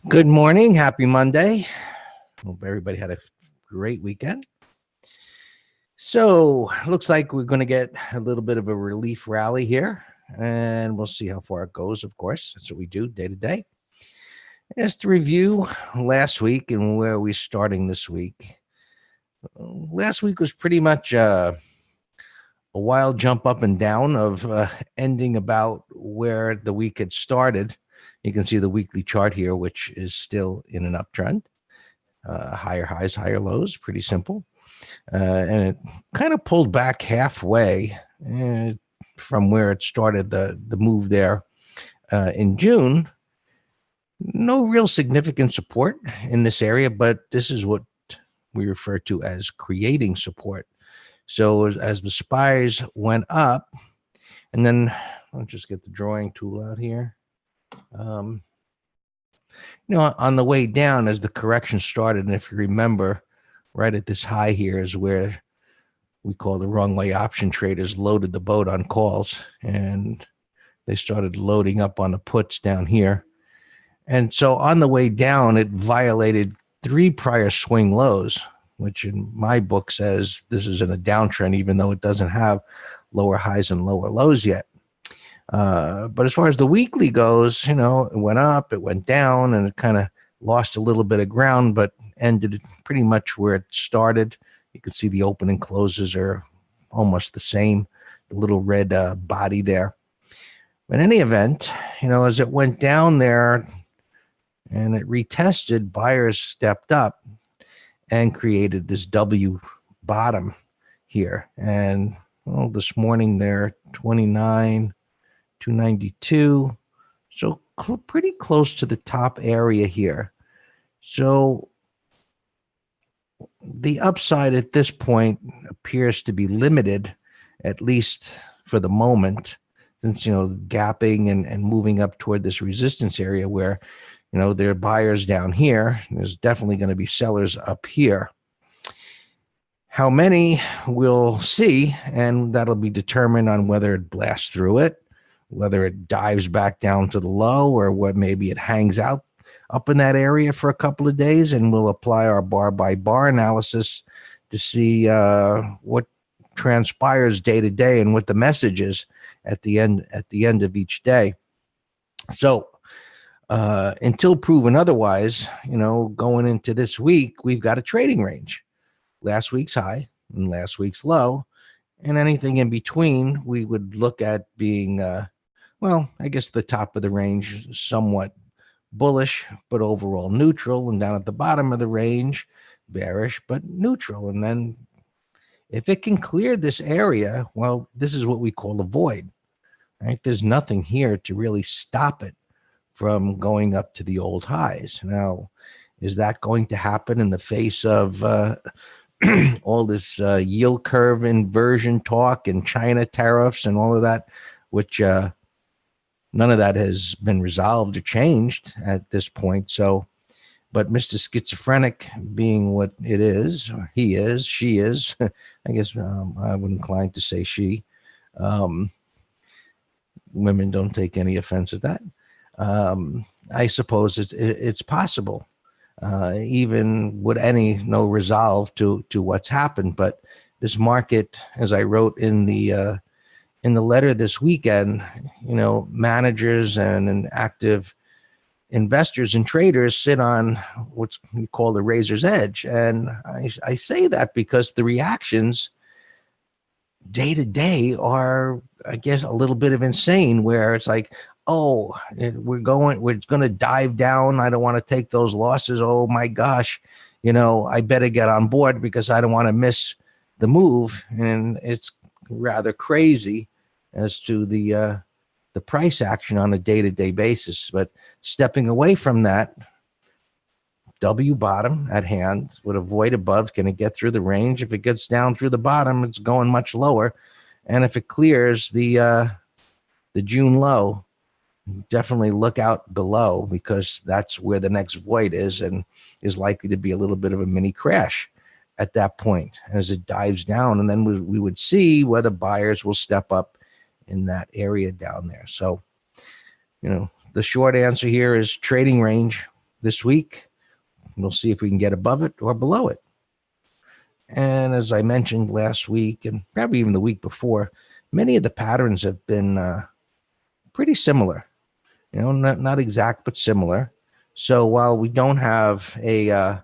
Good morning. Happy Monday. Hope everybody had a great weekend. So, looks like we're going to get a little bit of a relief rally here, and we'll see how far it goes, of course. That's what we do day to day. Just to review last week and where we're starting this week. Last week was pretty much a wild jump up and down of ending about where the week had started. You can see the weekly chart here, which is still in an uptrend. Higher highs, higher lows, pretty simple. And it kind of pulled back halfway from where it started the move there in June. No real significant support in this area, but this is what we refer to as creating support. So as the SPYs went up, and then I'll just get the drawing tool out here. On the way down as the correction started, and if you remember, right at this high here is where we call the wrong way option traders loaded the boat on calls, and they started loading up on the puts down here. And so on the way down, it violated 3 prior swing lows, which in my book says this is in a downtrend, even though it doesn't have lower highs and lower lows yet. But as far as the weekly goes, it went up, it went down, and it kind of lost a little bit of ground, but ended pretty much where it started. You can see the open and closes are almost the same, the little red body there. But in any event, as it went down there and it retested, buyers stepped up and created this W bottom here. And this morning they're 29,292. So pretty close to the top area here. So the upside at this point appears to be limited, at least for the moment, since, gapping and moving up toward this resistance area where, there are buyers down here. There's definitely going to be sellers up here. How many we'll see, and that'll be determined on whether it blasts through it, whether it dives back down to the low, or what maybe it hangs out up in that area for a couple of days, and we'll apply our bar by bar analysis to see what transpires day to day and what the message is at the end of each day. So until proven otherwise, going into this week, we've got a trading range. Last week's high and last week's low, and anything in between we would look at being, I guess the top of the range, somewhat bullish, but overall neutral, and down at the bottom of the range, bearish, but neutral. And then if it can clear this area, well, this is what we call a void, right? There's nothing here to really stop it from going up to the old highs. Now, is that going to happen in the face of all this yield curve inversion talk and China tariffs and all of that, which none of that has been resolved or changed at this point. So, but Mr. Schizophrenic being what it is, or he is, she is, I guess I would incline to say she. Women don't take any offense at that. I suppose it's possible, even with no resolve to what's happened. But this market, as I wrote in the letter this weekend, managers and active investors and traders sit on what we call the razor's edge. And I say that because the reactions day to day are, I guess, a little bit of insane, where it's like, oh, we're going to dive down. I don't want to take those losses. Oh my gosh, I better get on board because I don't want to miss the move. And it's rather crazy as to the price action on a day-to-day basis. But stepping away from that, W bottom at hand with a void above, can it get through the range? If it gets down through the bottom, it's going much lower. And if it clears the June low, definitely look out below, because that's where the next void is, and is likely to be a little bit of a mini crash at that point as it dives down. And then we would see whether buyers will step up in that area down there. So, the short answer here is trading range, this week. We'll see if we can get above it or below it. And as I mentioned last week, and probably even the week before, many of the patterns have been pretty similar. Not exact, but similar. So while we don't have a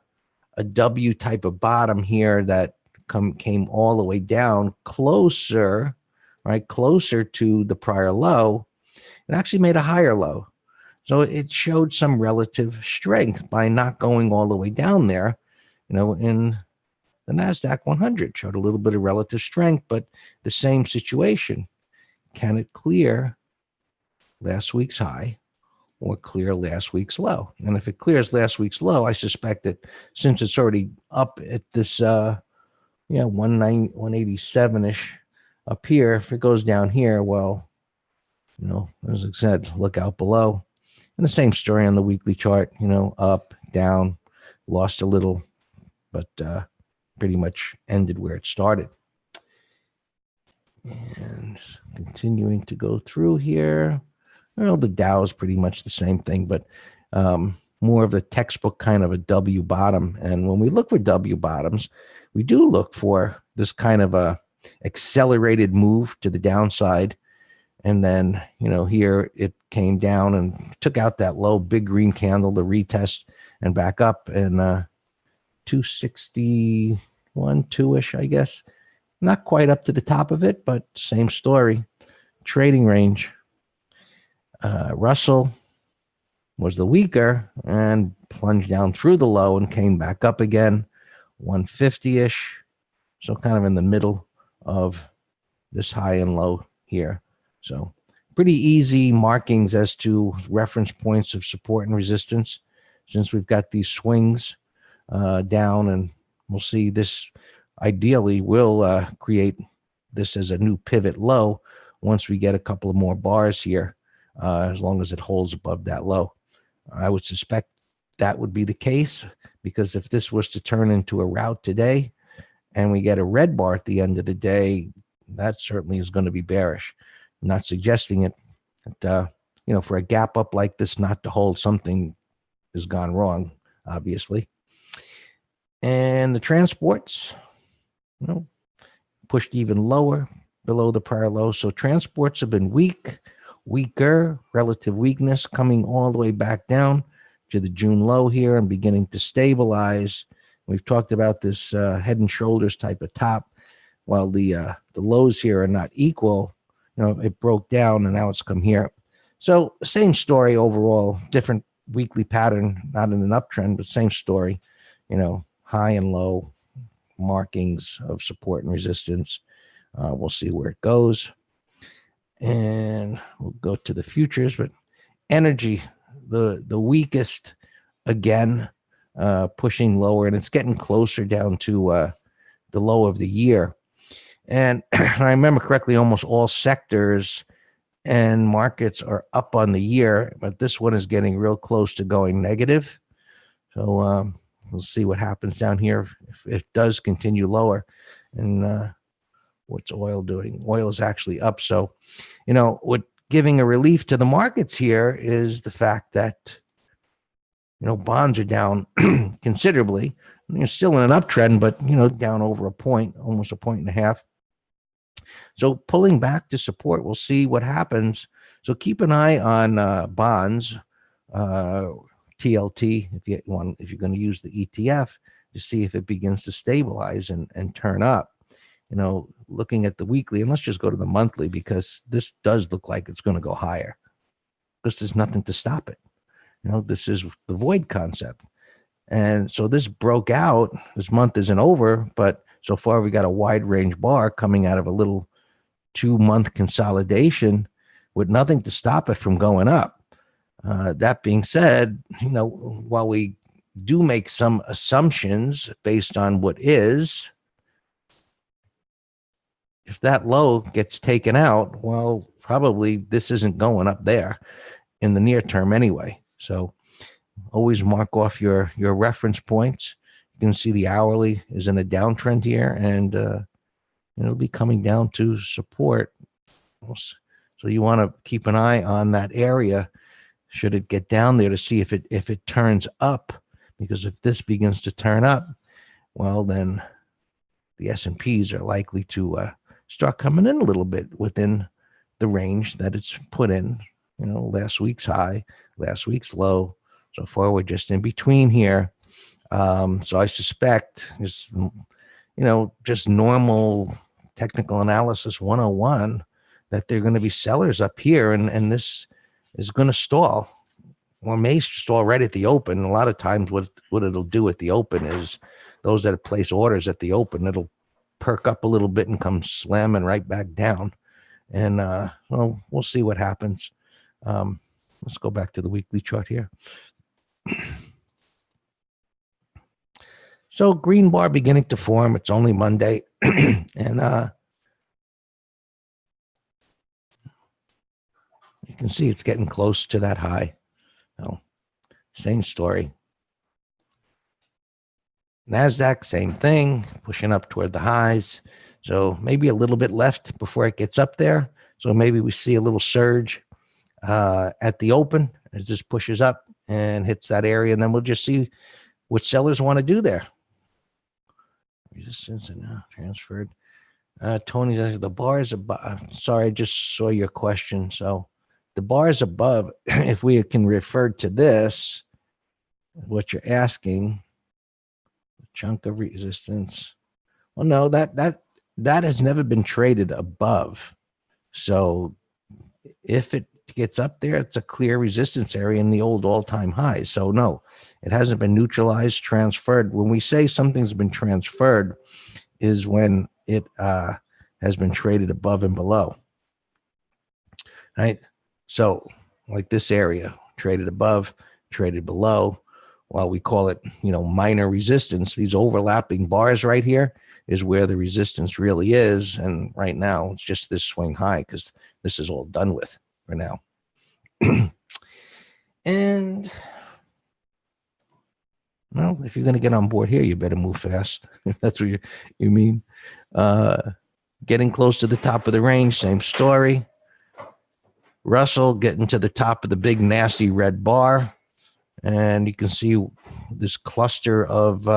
W type of bottom here that came all the way down closer, right, closer to the prior low, it actually made a higher low. So it showed some relative strength by not going all the way down there. In the NASDAQ 100 showed a little bit of relative strength, but the same situation. Can it clear last week's high or clear last week's low? And if it clears last week's low, I suspect that since it's already up at this 187-ish up here, if it goes down here, well, as I said, look out below. And the same story on the weekly chart, up, down, lost a little, but pretty much ended where it started. And continuing to go through here. Well, the Dow is pretty much the same thing, but more of the textbook kind of a W bottom. And when we look for W bottoms, we do look for this kind of a accelerated move to the downside. And then, here it came down and took out that low big green candle, the retest, and back up. And 261, 2-ish, I guess. Not quite up to the top of it, but same story. Trading range. Russell was the weaker and plunged down through the low and came back up again, 150-ish. So kind of in the middle of this high and low here. So pretty easy markings as to reference points of support and resistance, since we've got these swings down, and we'll see this ideally will create this as a new pivot low once we get a couple of more bars here, as long as it holds above that low. I would suspect that would be the case, because if this was to turn into a rout today and we get a red bar at the end of the day, that certainly is going to be bearish. I'm not suggesting it, but for a gap up like this not to hold, something has gone wrong, obviously. And the transports, pushed even lower below the prior low. So transports have been weaker, relative weakness coming all the way back down to the June low here and beginning to stabilize. We've talked about this head and shoulders type of top. While the lows here are not equal, it broke down and now it's come here. So same story overall, different weekly pattern, not in an uptrend, but same story, high and low markings of support and resistance. We'll see where it goes. And we'll go to the futures, but energy, the weakest again, pushing lower, and it's getting closer down to the low of the year. And if I remember correctly, almost all sectors and markets are up on the year, but this one is getting real close to going negative. So we'll see what happens down here if it does continue lower. And what's oil doing? Oil is actually up. So, what giving a relief to the markets here is the fact that, bonds are down considerably. You're still in an uptrend, but, down over a point, almost 1.5 points. So pulling back to support, we'll see what happens. So keep an eye on bonds, TLT, if you're going to use the ETF, to see if it begins to stabilize and turn up. Looking at the weekly, and let's just go to the monthly, because this does look like it's going to go higher, because there's nothing to stop it. This is the void concept. And so this broke out. This month isn't over, but so far we got a wide range bar coming out of a little 2-month consolidation with nothing to stop it from going up. That being said, while we do make some assumptions based on what is, if that low gets taken out, well, probably this isn't going up there in the near term anyway. So always mark off your reference points. You can see the hourly is in a downtrend here, and it'll be coming down to support. So you want to keep an eye on that area should it get down there to see if it turns up, because if this begins to turn up, well, then the S&Ps are likely to start coming in a little bit within the range that it's put in. Last week's high, last week's low. So far, we're just in between here. So I suspect just normal technical analysis 101 that they're going to be sellers up here, and this is going to stall, or may stall right at the open. A lot of times what it'll do at the open is those that place orders at the open, it'll perk up a little bit and come slamming right back down. And well, we'll see what happens. Let's go back to the weekly chart here. So green bar beginning to form. It's only Monday. And you can see it's getting close to that high. So, same story. NASDAQ, same thing, pushing up toward the highs. So maybe a little bit left before it gets up there. So maybe we see a little surge at the open as this pushes up and hits that area. And then we'll just see what sellers want to do there. Resistance and transferred. Tony, the bars above. Sorry, I just saw your question. So the bars above, if we can refer to this, what you're asking, chunk of resistance. Well, no, that has never been traded above. So if it gets up there, it's a clear resistance area in the old all-time high. So no, it hasn't been neutralized, transferred. When we say something's been transferred, is when it has been traded above and below. Right? So like this area, traded above, traded below. While we call it, minor resistance, these overlapping bars right here is where the resistance really is. And right now, it's just this swing high because this is all done with for now. And, well, if you're going to get on board here, you better move fast. If that's what you mean. Getting close to the top of the range, same story. Russell getting to the top of the big, nasty red bar. And you can see this cluster of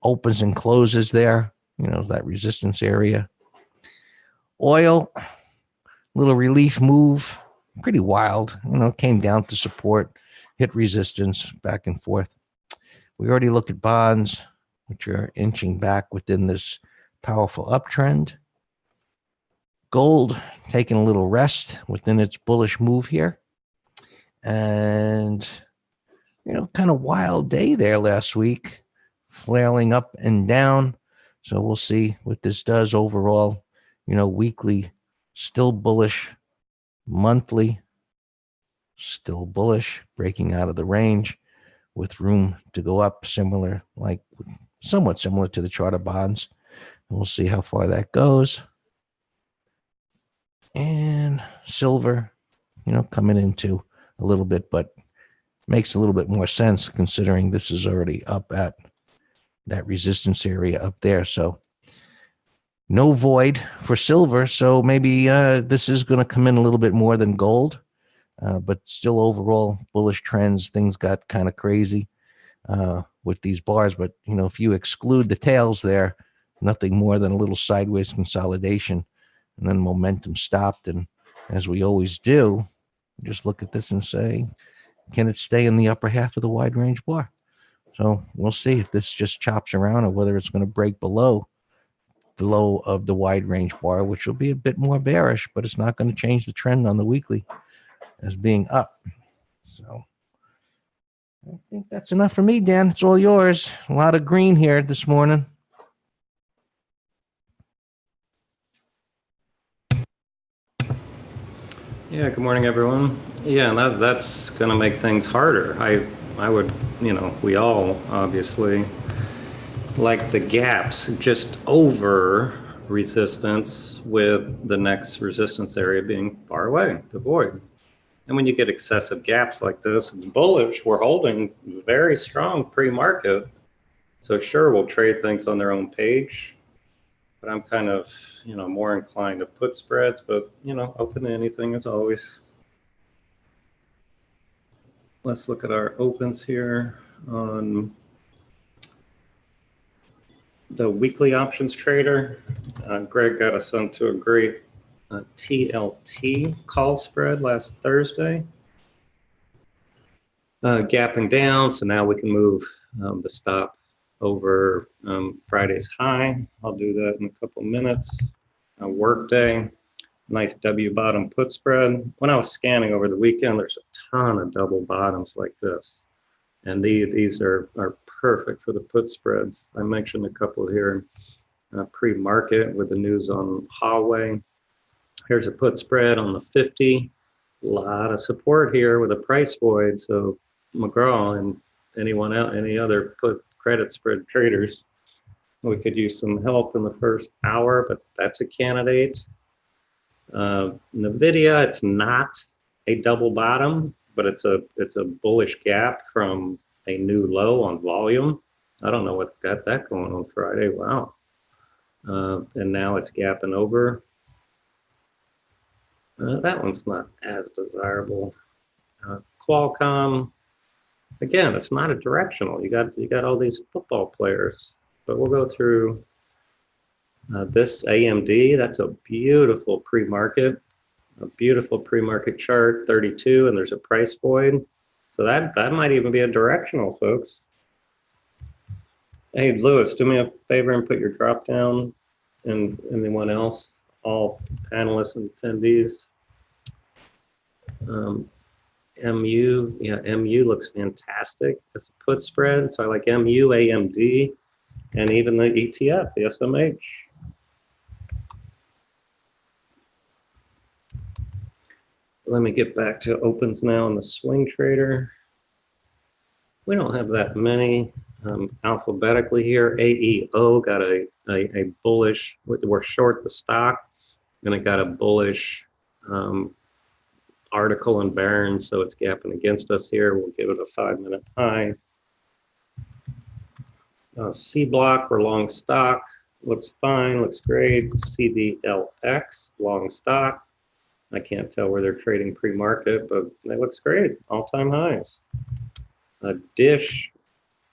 opens and closes there, that resistance area. Oil, little relief move, pretty wild, came down to support, hit resistance, back and forth. We already looked at bonds, which are inching back within this powerful uptrend. Gold taking a little rest within its bullish move here. And kind of wild day there last week, flailing up and down. So we'll see what this does overall. Weekly, still bullish. Monthly, still bullish, breaking out of the range with room to go up, somewhat similar to the chart of bonds. And we'll see how far that goes. And silver, coming into a little bit, but makes a little bit more sense considering this is already up at that resistance area up there. So no void for silver. So maybe this is going to come in a little bit more than gold, but still overall bullish trends. Things got kind of crazy with these bars. But, if you exclude the tails there, nothing more than a little sideways consolidation. And then momentum stopped. And as we always do, just look at this and say, can it stay in the upper half of the wide range bar? So we'll see if this just chops around or whether it's going to break below the low of the wide range bar, which will be a bit more bearish, but it's not going to change the trend on the weekly as being up. So I think that's enough for me, Dan. It's all yours. A lot of green here this morning. Yeah, good morning, everyone. Yeah, that's going to make things harder. I would, we all obviously like the gaps just over resistance with the next resistance area being far away, the void. And when you get excessive gaps like this, it's bullish. We're holding very strong pre-market. So sure, we'll trade things on their own page. But I'm kind of, more inclined to put spreads, but, open to anything as always. Let's look at our opens here on the weekly options trader. Greg got us onto a great TLT call spread last Thursday. Gapping down, so now we can move the stop over Friday's high. I'll do that in a couple minutes. A work day, nice W bottom put spread. When I was scanning over the weekend, there's a ton of double bottoms like this. And these are perfect for the put spreads. I mentioned a couple here pre-market with the news on Huawei. Here's a put spread on the 50. A lot of support here with a price void. So McGraw and anyone else, any other put credit spread traders, we could use some help in the first hour, but that's a candidate. NVIDIA, it's not a double bottom, but it's a bullish gap from a new low on volume. I don't know what got that going on Friday. Wow. And now it's gapping over. That one's not as desirable. Qualcomm, again, it's not a directional. You got all these football players, but we'll go through this AMD. That's a beautiful pre-market. A beautiful pre-market chart, 32, and there's a price void. So that might even be a directional, folks. Hey, Lewis, do me a favor and put your drop down, and anyone else, all panelists and attendees. MU, yeah, MU looks fantastic. It's a put spread, so I like MU, AMD, and even the ETF, the SMH. Let me get back to opens now in the swing trader. We don't have that many alphabetically here. AEO got a bullish, we're short the stock, and it got a bullish article in Barron's, so it's gapping against us here. We'll give it a 5-minute high. C block, we're long stock, looks fine, looks great. CDLX, long stock. I can't tell where they're trading pre-market, but it looks great, all-time highs. Dish,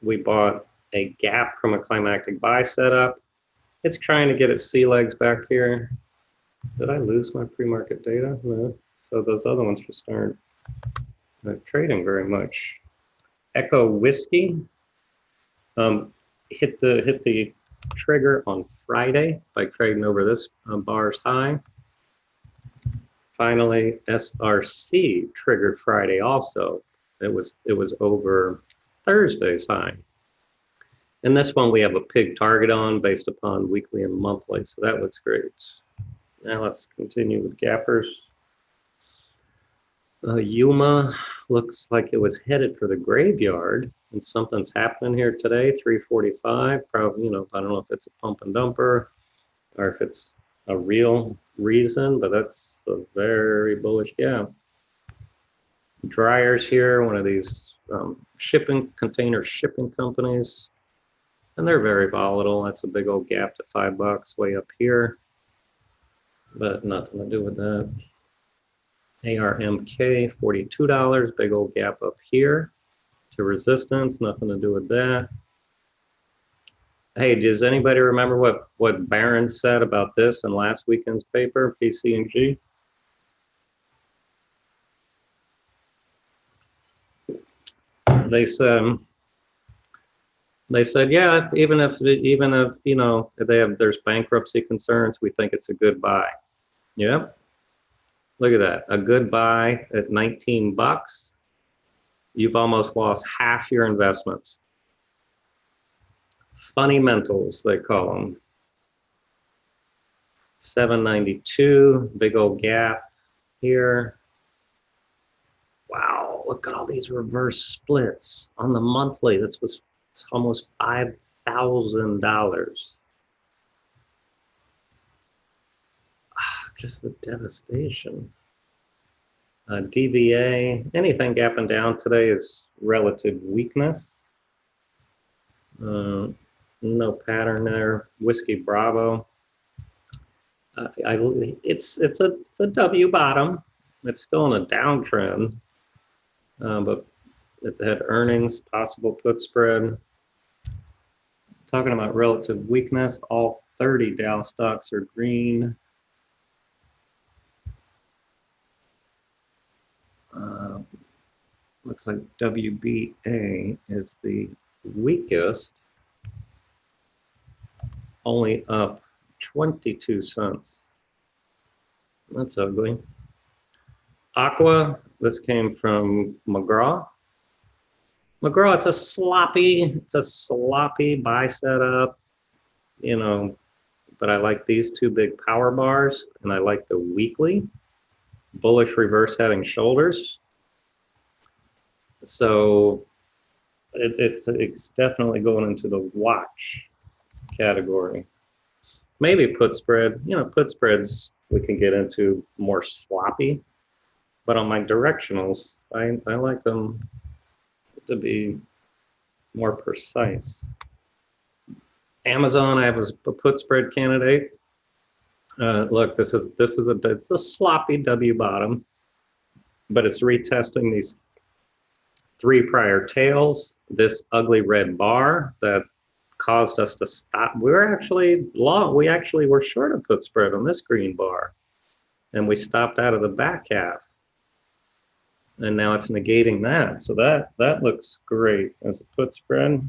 we bought a gap from a climactic buy setup. It's trying to get its sea legs back here. Did I lose my pre-market data? No. So those other ones just aren't trading very much. Echo Whiskey hit the trigger on Friday by trading over this bar's high. Finally, SRC triggered Friday also. It was over Thursday's high. And this one we have a pig target on based upon weekly and monthly, so that looks great. Now let's continue with gappers. Yuma looks like it was headed for the graveyard, and something's happening here today, 345. Probably, I don't know if it's a pump and dumper or if it's a real reason, but that's a very bullish gap. Dryers here, one of these container shipping companies, and they're very volatile. That's a big old gap to $5 way up here, but nothing to do with that. ARMK, $42, big old gap up here to resistance, nothing to do with that. Hey, does anybody remember what Barron said about this in last weekend's paper, PCG? They said, yeah, even if there's bankruptcy concerns, we think it's a good buy. Yep. Look at that, a good buy at $19. You've almost lost half your investment. Fundamentals, they call them. 792, big old gap here. Wow, look at all these reverse splits on the monthly. This was almost $5,000. Just the devastation. DVA, anything gapping down today is relative weakness. No pattern there. Whiskey Bravo. It's a W bottom. It's still in a downtrend, but It's had earnings, possible put spread. Talking about relative weakness, all 30 Dow stocks are green. Looks like WBA is the weakest, only up 22 cents. That's ugly. Aqua, this came from McGraw. McGraw, it's a sloppy buy setup, you know, but I like these two big power bars, and I like the weekly bullish reverse heading shoulders. So it's definitely going into the watch category. Maybe put spread, you know, put spreads we can get into more sloppy, but on my directionals, I like them to be more precise. Amazon, I have a put spread candidate. Look, it's a sloppy W bottom, but it's retesting these 3 prior tails, this ugly red bar that caused us to stop. We actually were short of put spread on this green bar, and we stopped out of the back half. And now it's negating that. So that looks great as a put spread.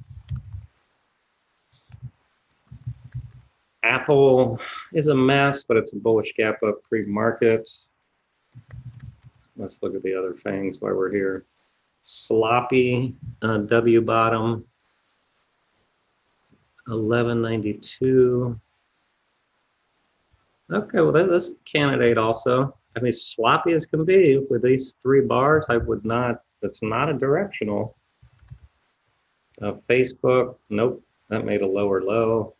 Apple is a mess, but it's a bullish gap up pre-market. Let's look at the other fangs while we're here. Sloppy W bottom, 1192. Okay, well this candidate also. I mean, sloppy as can be with these 3 bars. I would not. That's not a directional. Facebook, nope. That made a lower low.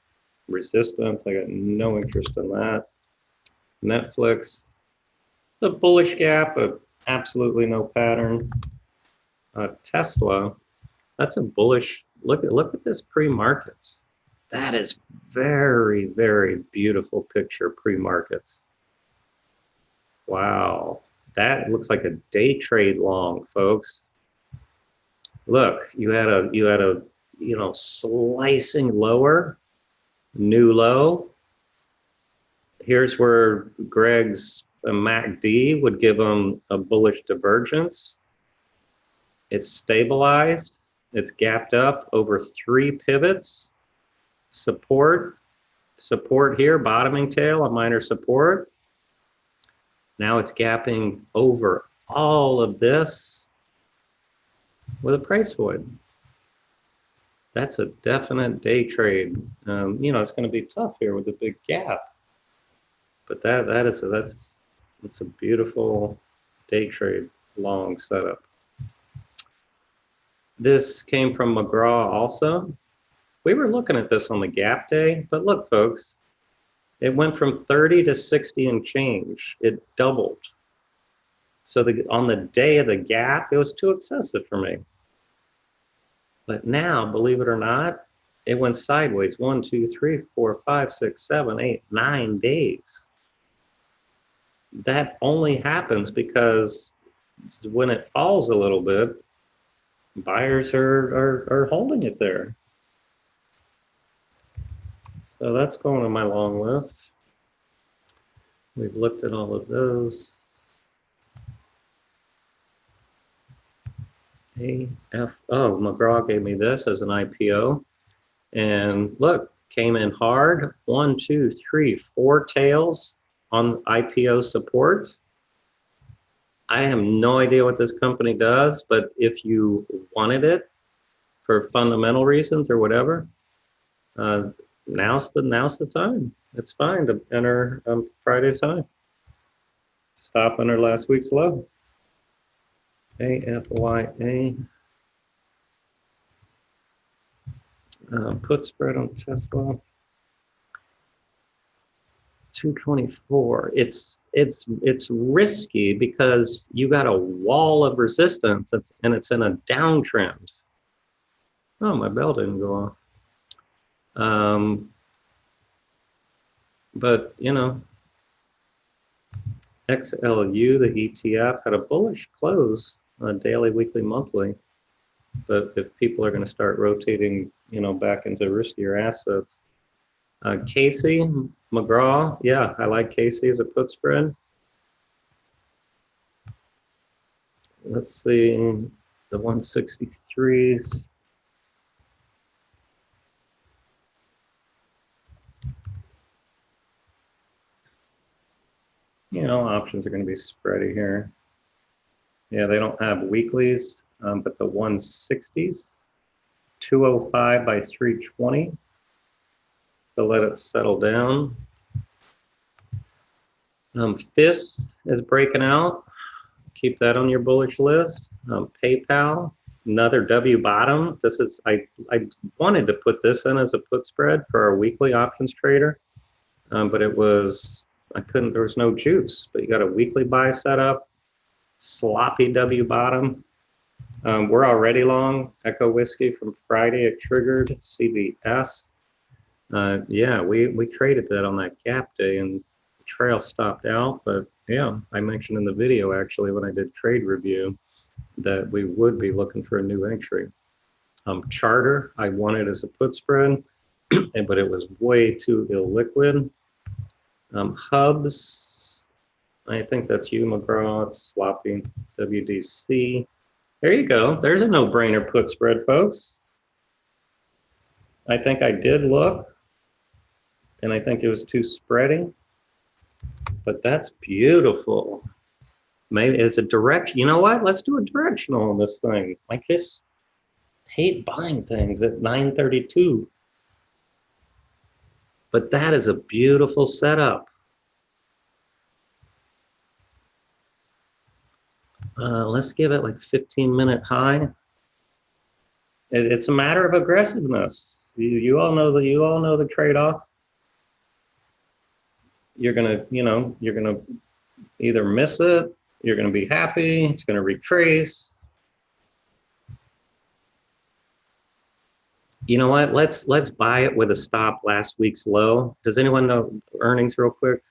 Resistance, I got no interest in that. Netflix, the bullish gap, but absolutely no pattern. Tesla, that's a bullish. Look at this pre-markets. That is very, very beautiful picture pre-markets. Wow, that looks like a day trade long, folks. Look, you had a you know, slicing lower, new low. Here's where Greg's MACD would give them a bullish divergence. It's stabilized. It's gapped up over 3 pivots. Support here, bottoming tail, a minor support. Now it's gapping over all of this with a price void. That's a definite day trade. You know, it's going to be tough here with the big gap, but that's a beautiful day trade long setup. This came from McGraw also. We were looking at this on the gap day, but look, folks, it went from 30 to 60 and change. It doubled. So on the day of the gap, it was too excessive for me. But now, believe it or not, it went sideways 1, 2, 3, 4, 5, 6, 7, 8, 9 days. That only happens because when it falls a little bit, buyers are holding it there. So that's going on my long list. We've looked at all of those. McGraw gave me this as an IPO. And look, came in hard. 1, 2, 3, 4 tails on IPO support. I have no idea what this company does, but if you wanted it for fundamental reasons or whatever, now's the time. It's fine to enter Friday's high. Stop under last week's low. AFYA. Put spread on Tesla. 224. It's risky because you got a wall of resistance and it's in a downtrend. Oh, my bell didn't go off. But you know, XLU, the ETF, had a bullish close on daily, weekly, monthly. But if people are going to start rotating, back into riskier assets, Casey, McGraw, yeah, I like Casey as a put spread. Let's see, the 163s. Options are going to be spready here. Yeah, they don't have weeklies, but the 160s, 205 by 320. So let it settle down. FIS is breaking out. Keep that on your bullish list. PayPal, another W bottom. This is I wanted to put this in as a put spread for our weekly options trader, but I couldn't. There was no juice. But you got a weekly buy set up. Sloppy W bottom. We're already long Echo Whiskey from Friday. It triggered CVS. Yeah, we traded that on that gap day, and the trail stopped out. But yeah, I mentioned in the video actually when I did trade review that we would be looking for a new entry. Charter, I wanted as a put spread, but it was way too illiquid. Hubs, I think that's you, McGraw. It's sloppy. WDC. There you go. There's a no-brainer put spread, folks. I think I did look, and I think it was too spreading, but that's beautiful. Maybe it's a direction. You know what? Let's do a directional on this thing. I just hate buying things at 932. But that is a beautiful setup. Let's give it like 15-minute high. It's a matter of aggressiveness. You all know the trade-off. You're gonna either miss it, you're gonna be happy, it's gonna retrace. You know what? Let's buy it with a stop last week's low. Does anyone know earnings real quick?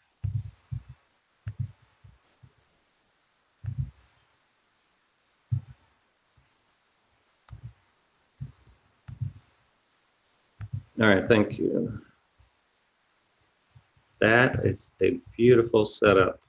All right, thank you. That is a beautiful setup.